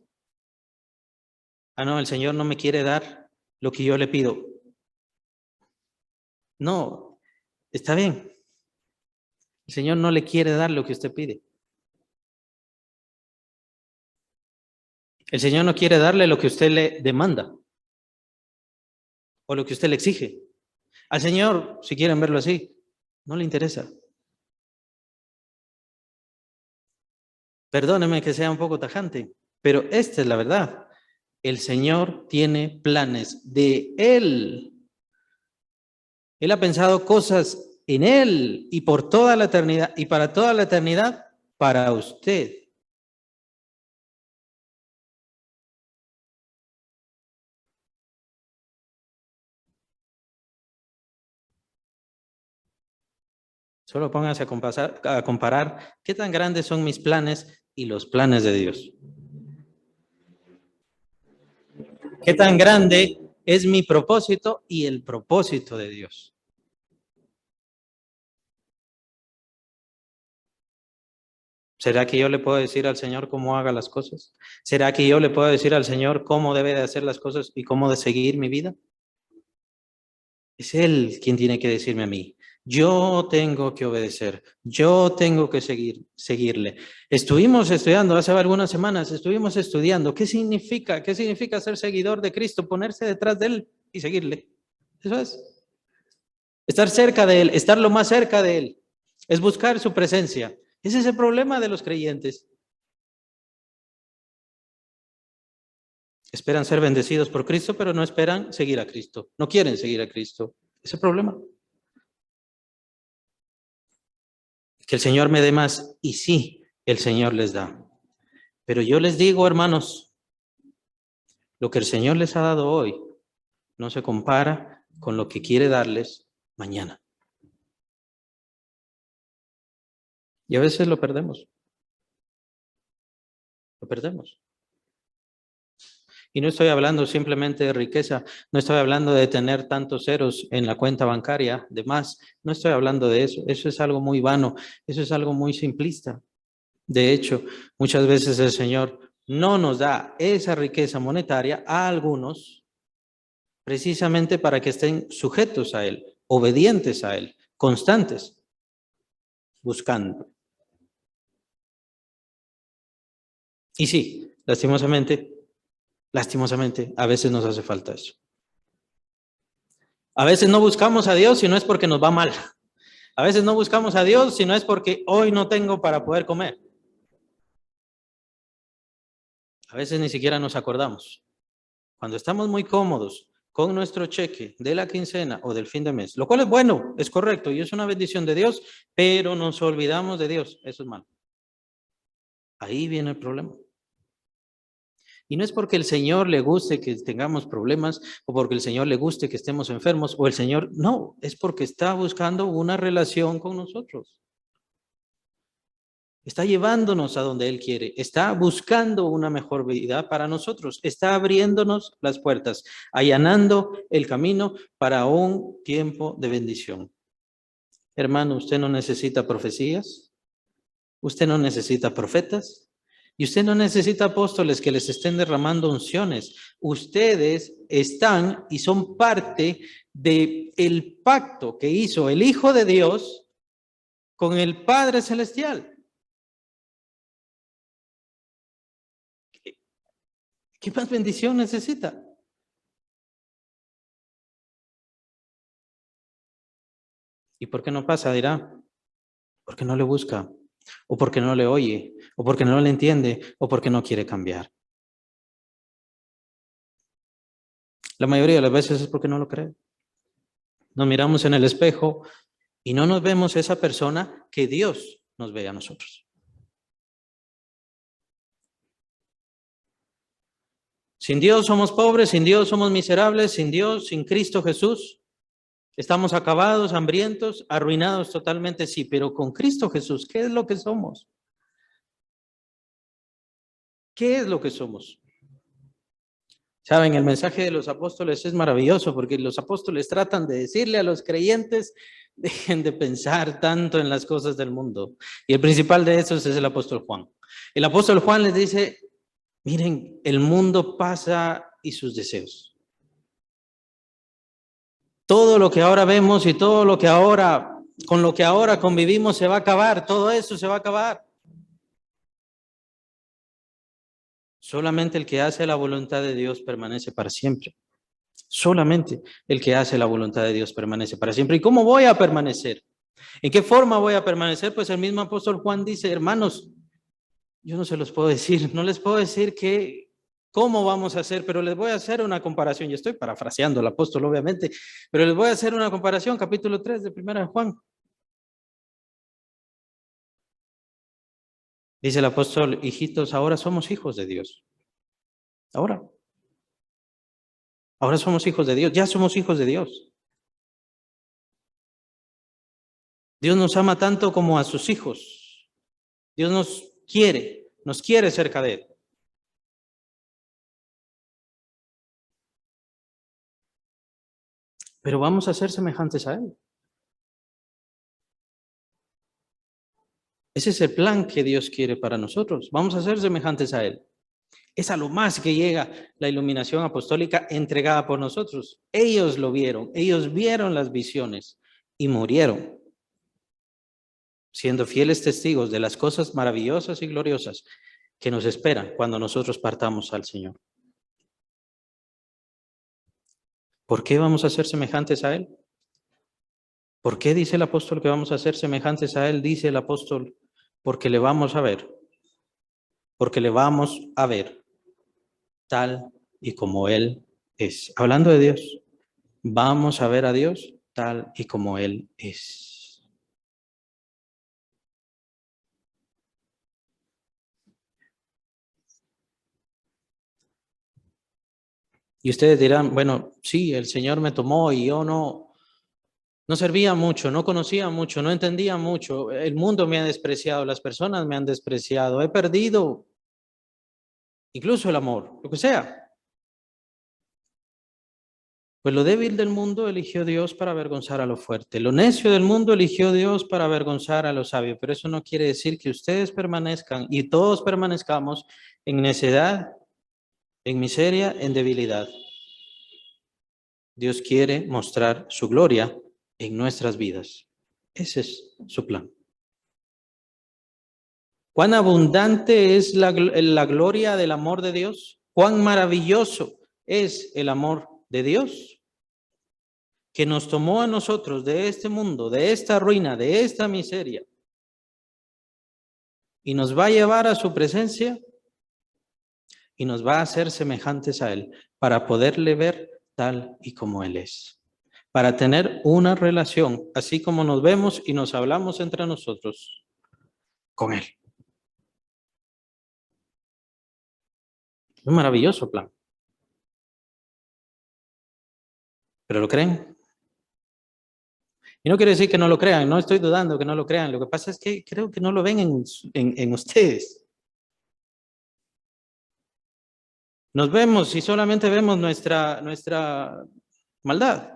Ah, no, el Señor no me quiere dar lo que yo le pido. No, está bien. El Señor no le quiere dar lo que usted pide. El Señor no quiere darle lo que usted le demanda o lo que usted le exige. Al Señor, si quieren verlo así, no le interesa. Perdóneme que sea un poco tajante, pero esta es la verdad. El Señor tiene planes de Él. Él ha pensado cosas en Él y por toda la eternidad y para toda la eternidad para usted. Solo póngase a comparar qué tan grandes son mis planes y los planes de Dios. Qué tan grande es mi propósito y el propósito de Dios. ¿Será que yo le puedo decir al Señor cómo haga las cosas? ¿Será que yo le puedo decir al Señor cómo debe de hacer las cosas y cómo de seguir mi vida? Es Él quien tiene que decirme a mí. Yo tengo que obedecer, yo tengo que seguirle. Estuvimos estudiando hace algunas semanas, estuvimos estudiando qué significa ser seguidor de Cristo, ponerse detrás de Él y seguirle. Eso es. Estar cerca de Él, estar lo más cerca de Él, es buscar su presencia. Ese es el problema de los creyentes. Esperan ser bendecidos por Cristo, pero no esperan seguir a Cristo. No quieren seguir a Cristo. Ese es el problema. Que el Señor me dé más. Y sí, el Señor les da. Pero yo les digo, hermanos, Lo que el Señor les ha dado hoy no se compara con lo que quiere darles mañana. Y a veces lo perdemos. Lo perdemos. Y no estoy hablando simplemente de riqueza, no estoy hablando de tener tantos ceros en la cuenta bancaria, de más, no estoy hablando de eso. Eso es algo muy vano, eso es algo muy simplista. De hecho, muchas veces el Señor no nos da esa riqueza monetaria a algunos precisamente para que estén sujetos a Él, obedientes a Él, constantes, buscando. Y sí, lastimosamente, a veces nos hace falta eso. A veces no buscamos a Dios si no es porque nos va mal. A veces no buscamos a Dios si no es porque hoy no tengo para poder comer. A veces ni siquiera nos acordamos. Cuando estamos muy cómodos con nuestro cheque de la quincena o del fin de mes, lo cual es bueno, es correcto y es una bendición de Dios, pero nos olvidamos de Dios. Eso es malo. Ahí viene el problema. Y no es porque el Señor le guste que tengamos problemas o porque el Señor le guste que estemos enfermos o el Señor, no, es porque está buscando una relación con nosotros. Está llevándonos a donde Él quiere, está buscando una mejor vida para nosotros, está abriéndonos las puertas, allanando el camino para un tiempo de bendición. Hermano, usted no necesita profecías, usted no necesita profetas y usted no necesita apóstoles que les estén derramando unciones. Ustedes están y son parte del pacto que hizo el Hijo de Dios con el Padre Celestial. ¿Qué más bendición necesita? ¿Y por qué no pasa? Dirá, porque no le busca, o porque no le oye, o porque no le entiende, o porque no quiere cambiar. La mayoría de las veces es porque no lo cree. Nos miramos en el espejo y no nos vemos esa persona que Dios nos ve a nosotros. Sin Dios somos pobres, sin Dios somos miserables, sin Dios, sin Cristo Jesús, estamos acabados, hambrientos, arruinados totalmente, sí, pero con Cristo Jesús, ¿qué es lo que somos? ¿Qué es lo que somos? Saben, el mensaje de los apóstoles es maravilloso porque los apóstoles tratan de decirle a los creyentes, dejen de pensar tanto en las cosas del mundo. Y el principal de esos es el apóstol Juan. El apóstol Juan les dice, miren, el mundo pasa y sus deseos. Todo lo que ahora vemos y todo lo que ahora, con lo que ahora convivimos se va a acabar, todo eso se va a acabar. Solamente el que hace la voluntad de Dios permanece para siempre. Solamente el que hace la voluntad de Dios permanece para siempre. ¿Y cómo voy a permanecer? ¿En qué forma voy a permanecer? Pues el mismo apóstol Juan dice, hermanos, yo no se los puedo decir, no les puedo decir cómo vamos a hacer, pero les voy a hacer una comparación. Yo estoy parafraseando al apóstol, obviamente, pero les voy a hacer una comparación, capítulo 3 de 1 Juan. Dice el apóstol, hijitos, ahora somos hijos de Dios. Ahora. Ahora somos hijos de Dios, ya somos hijos de Dios. Dios nos ama tanto como a sus hijos. Dios nos quiere cerca de Él. Pero vamos a ser semejantes a Él. Ese es el plan que Dios quiere para nosotros. Vamos a ser semejantes a Él. Es a lo más que llega la iluminación apostólica entregada por nosotros. Ellos lo vieron, ellos vieron las visiones y murieron, siendo fieles testigos de las cosas maravillosas y gloriosas que nos esperan cuando nosotros partamos al Señor. ¿Por qué vamos a ser semejantes a Él? ¿Por qué dice el apóstol que vamos a ser semejantes a Él? Dice el apóstol, porque le vamos a ver, porque le vamos a ver tal y como Él es. Hablando de Dios, vamos a ver a Dios tal y como Él es. Y ustedes dirán, bueno, sí, el Señor me tomó y yo no servía mucho, no conocía mucho, no entendía mucho. El mundo me ha despreciado, las personas me han despreciado, he perdido incluso el amor, lo que sea. Pues lo débil del mundo eligió Dios para avergonzar a lo fuerte. Lo necio del mundo eligió Dios para avergonzar a lo sabio. Pero eso no quiere decir que ustedes permanezcan y todos permanezcamos en necedad, en miseria, en debilidad. Dios quiere mostrar su gloria en nuestras vidas. Ese es su plan. Cuán abundante es la gloria del amor de Dios. Cuán maravilloso es el amor de Dios, que nos tomó a nosotros de este mundo, de esta ruina, de esta miseria, y nos va a llevar a su presencia y nos va a hacer semejantes a Él para poderle ver tal y como Él es. Para tener una relación, así como nos vemos y nos hablamos entre nosotros, con Él. Un maravilloso plan. ¿Pero lo creen? Y no quiere decir que no lo crean, no estoy dudando que no lo crean. Lo que pasa es que creo que no lo ven en ustedes. Nos vemos y solamente vemos nuestra maldad,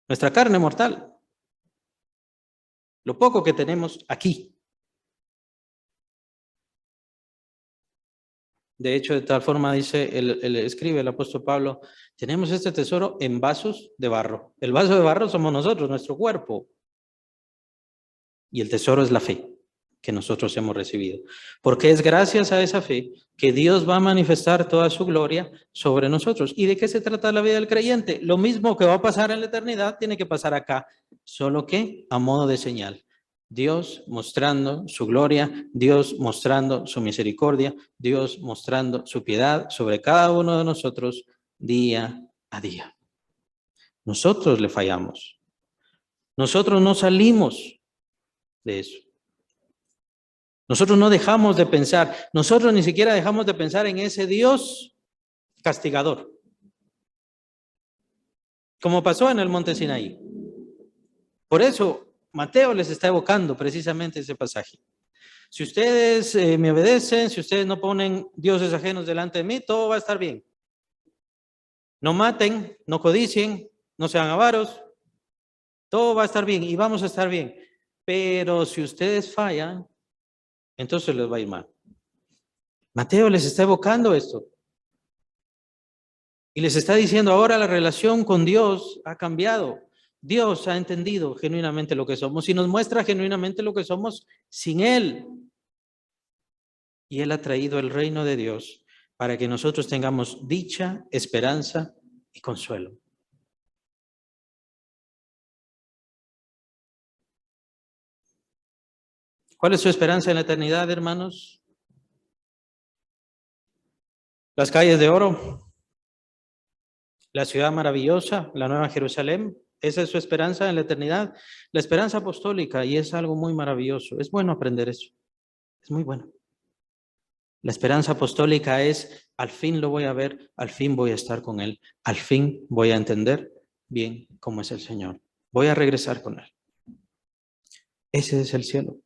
nuestra carne mortal, lo poco que tenemos aquí. De hecho, de tal forma dice, escribe el apóstol Pablo, tenemos este tesoro en vasos de barro. El vaso de barro somos nosotros, nuestro cuerpo. Y el tesoro es la fe que nosotros hemos recibido. Porque es gracias a esa fe que Dios va a manifestar toda su gloria sobre nosotros. ¿Y de qué se trata la vida del creyente? Lo mismo que va a pasar en la eternidad tiene que pasar acá, solo que a modo de señal. Dios mostrando su gloria, Dios mostrando su misericordia, Dios mostrando su piedad sobre cada uno de nosotros día a día. Nosotros le fallamos. Nosotros no salimos de eso. Nosotros no dejamos de pensar, nosotros ni siquiera dejamos de pensar en ese Dios castigador, como pasó en el monte Sinaí. Por eso Mateo les está evocando precisamente ese pasaje. Si ustedes me obedecen, si ustedes no ponen dioses ajenos delante de mí, todo va a estar bien. No maten, no codicien, no sean avaros, todo va a estar bien y vamos a estar bien. Pero si ustedes fallan, entonces les va a ir mal. Mateo les está evocando esto. Y les está diciendo ahora la relación con Dios ha cambiado. Dios ha entendido genuinamente lo que somos y nos muestra genuinamente lo que somos sin Él. Y Él ha traído el reino de Dios para que nosotros tengamos dicha, esperanza y consuelo. ¿Cuál es su esperanza en la eternidad, hermanos? Las calles de oro, la ciudad maravillosa, la nueva Jerusalén. Esa es su esperanza en la eternidad. La esperanza apostólica, y es algo muy maravilloso. Es bueno aprender eso. Es muy bueno. La esperanza apostólica es, al fin lo voy a ver, al fin voy a estar con Él, al fin voy a entender bien cómo es el Señor. Voy a regresar con Él. Ese es el cielo.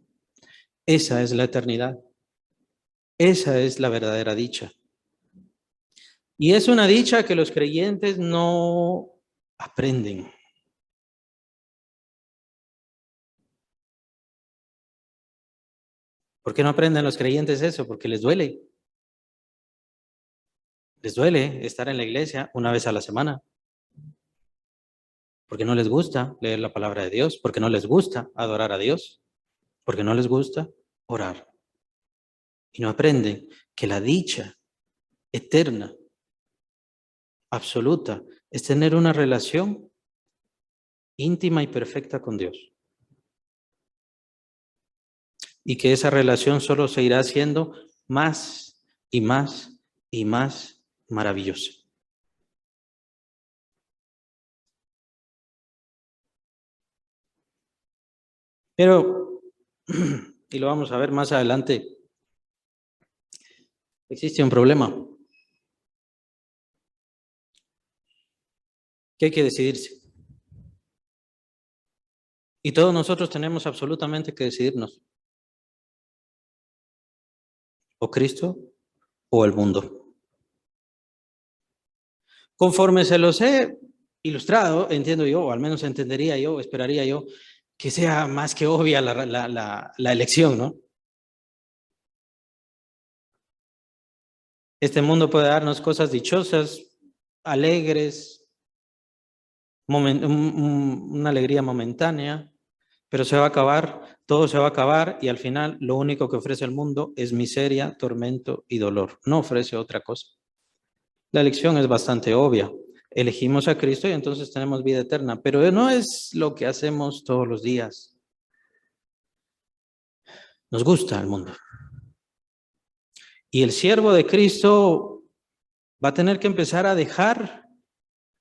Esa es la eternidad. Esa es la verdadera dicha. Y es una dicha que los creyentes no aprenden. ¿Por qué no aprenden los creyentes eso? Porque les duele. Les duele estar en la iglesia una vez a la semana. Porque no les gusta leer la palabra de Dios. Porque no les gusta adorar a Dios. Porque no les gusta orar. Y no aprenden que la dicha eterna, absoluta, es tener una relación íntima y perfecta con Dios. Y que esa relación solo se irá haciendo más y más y más maravillosa. Pero, y lo vamos a ver más adelante, existe un problema. que hay que decidirse. Y todos nosotros tenemos absolutamente que decidirnos. O Cristo o el mundo. Conforme se los he ilustrado, entiendo yo, o al menos entendería yo, esperaría yo, que sea más que obvia la elección, ¿no? Este mundo puede darnos cosas dichosas, alegres, una alegría momentánea, pero se va a acabar, todo se va a acabar y al final lo único que ofrece el mundo es miseria, tormento y dolor. No ofrece otra cosa. La elección es bastante obvia. Elegimos a Cristo y entonces tenemos vida eterna, pero no es lo que hacemos todos los días. Nos gusta el mundo. Y el siervo de Cristo va a tener que empezar a dejar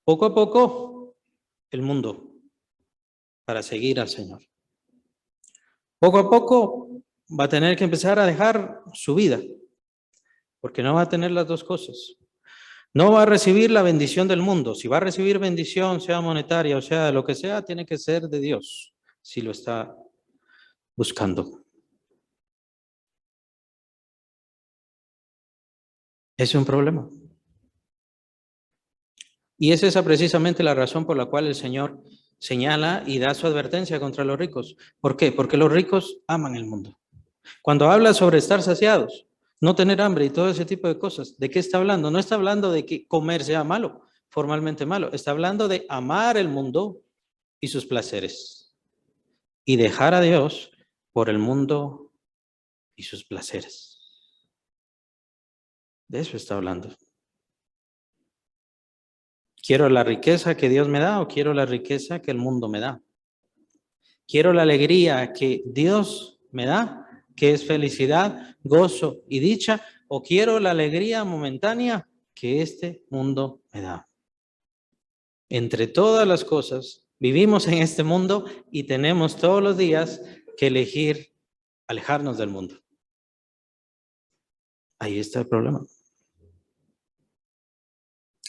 poco a poco el mundo para seguir al Señor. Poco a poco va a tener que empezar a dejar su vida, porque no va a tener las dos cosas. No va a recibir la bendición del mundo. Si va a recibir bendición, sea monetaria o sea lo que sea, tiene que ser de Dios, si lo está buscando. Es un problema. Y es esa precisamente la razón por la cual el Señor señala y da su advertencia contra los ricos. ¿Por qué? Porque los ricos aman el mundo. Cuando habla sobre estar saciados, no tener hambre y todo ese tipo de cosas, ¿de qué está hablando? No está hablando de que comer sea malo, formalmente malo. Está hablando de amar el mundo y sus placeres y dejar a Dios por el mundo y sus placeres. De eso está hablando. ¿Quiero la riqueza que Dios me da o quiero la riqueza que el mundo me da? ¿Quiero la alegría que Dios me da, que es felicidad, gozo y dicha? ¿O quiero la alegría momentánea que este mundo me da? Entre todas las cosas, vivimos en este mundo y tenemos todos los días que elegir alejarnos del mundo. Ahí está el problema.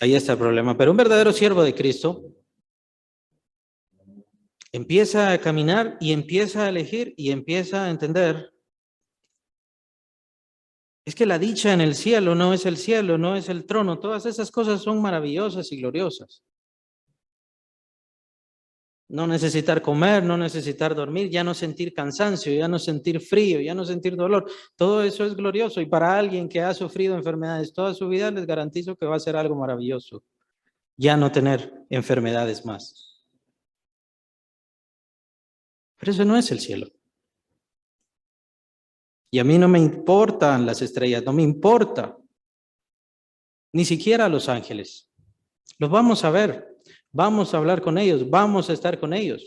Ahí está el problema. Pero un verdadero siervo de Cristo empieza a caminar y empieza a elegir y empieza a entender. Es que la dicha en el cielo no es el cielo, no es el trono. Todas esas cosas son maravillosas y gloriosas. No necesitar comer, no necesitar dormir, ya no sentir cansancio, ya no sentir frío, ya no sentir dolor. Todo eso es glorioso y para alguien que ha sufrido enfermedades toda su vida, les garantizo que va a ser algo maravilloso. Ya no tener enfermedades más. Pero eso no es el cielo. Y a mí no me importan las estrellas, no me importa. Ni siquiera los ángeles. Los vamos a ver, vamos a hablar con ellos, vamos a estar con ellos.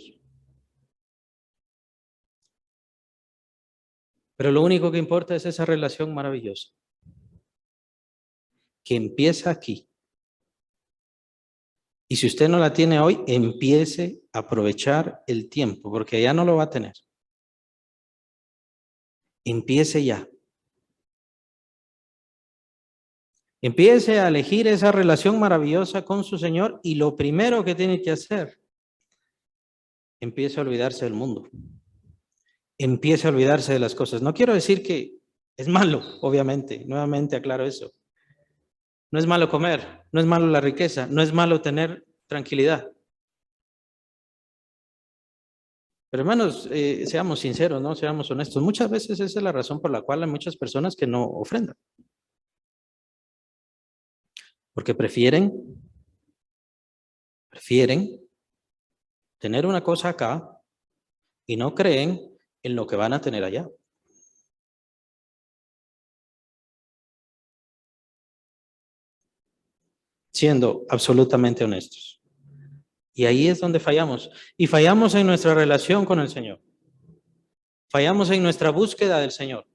Pero lo único que importa es esa relación maravillosa, que empieza aquí. Y si usted no la tiene hoy, empiece a aprovechar el tiempo, porque ya no lo va a tener. Empiece ya. Empiece a elegir esa relación maravillosa con su Señor y lo primero que tiene que hacer, empiece a olvidarse del mundo. Empiece a olvidarse de las cosas. No quiero decir que es malo, obviamente, nuevamente aclaro eso. No es malo comer, no es malo la riqueza, no es malo tener tranquilidad. Pero hermanos, seamos sinceros, ¿no? Seamos honestos. Muchas veces esa es la razón por la cual hay muchas personas que no ofrendan. Porque prefieren tener una cosa acá y no creen en lo que van a tener allá. Siendo absolutamente honestos. Y ahí es donde fallamos. Y fallamos en nuestra relación con el Señor. Fallamos en nuestra búsqueda del Señor.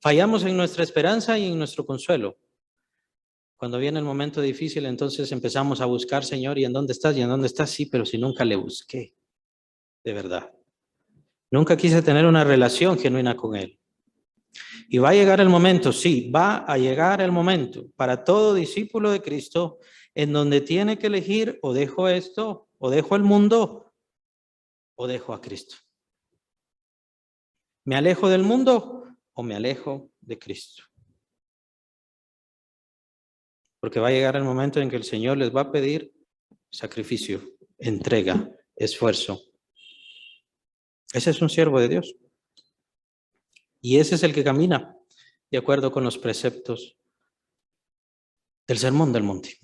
Fallamos en nuestra esperanza y en nuestro consuelo. Cuando viene el momento difícil, entonces empezamos a buscar, Señor, ¿y en dónde estás? ¿Y en dónde estás? Sí, pero si nunca le busqué, de verdad. Nunca quise tener una relación genuina con Él. Y va a llegar el momento, sí, va a llegar el momento para todo discípulo de Cristo en donde tiene que elegir: o dejo esto, o dejo el mundo, o dejo a Cristo. ¿Me alejo del mundo o me alejo de Cristo? Porque va a llegar el momento en que el Señor les va a pedir sacrificio, entrega, esfuerzo. Ese es un siervo de Dios. Y ese es el que camina de acuerdo con los preceptos del Sermón del Monte.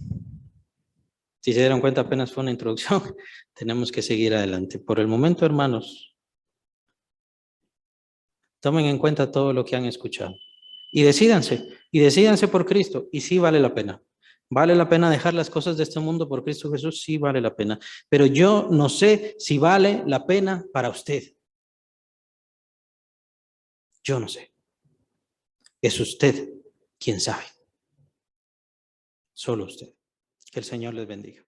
Si se dieron cuenta, apenas fue una introducción. Tenemos que seguir adelante. Por el momento, hermanos, tomen en cuenta todo lo que han escuchado. Y decídanse por Cristo. Y sí vale la pena. ¿Vale la pena dejar las cosas de este mundo por Cristo Jesús? Sí vale la pena. Pero yo no sé si vale la pena para usted. Yo no sé. Es usted quien sabe. Solo usted. Que el Señor les bendiga.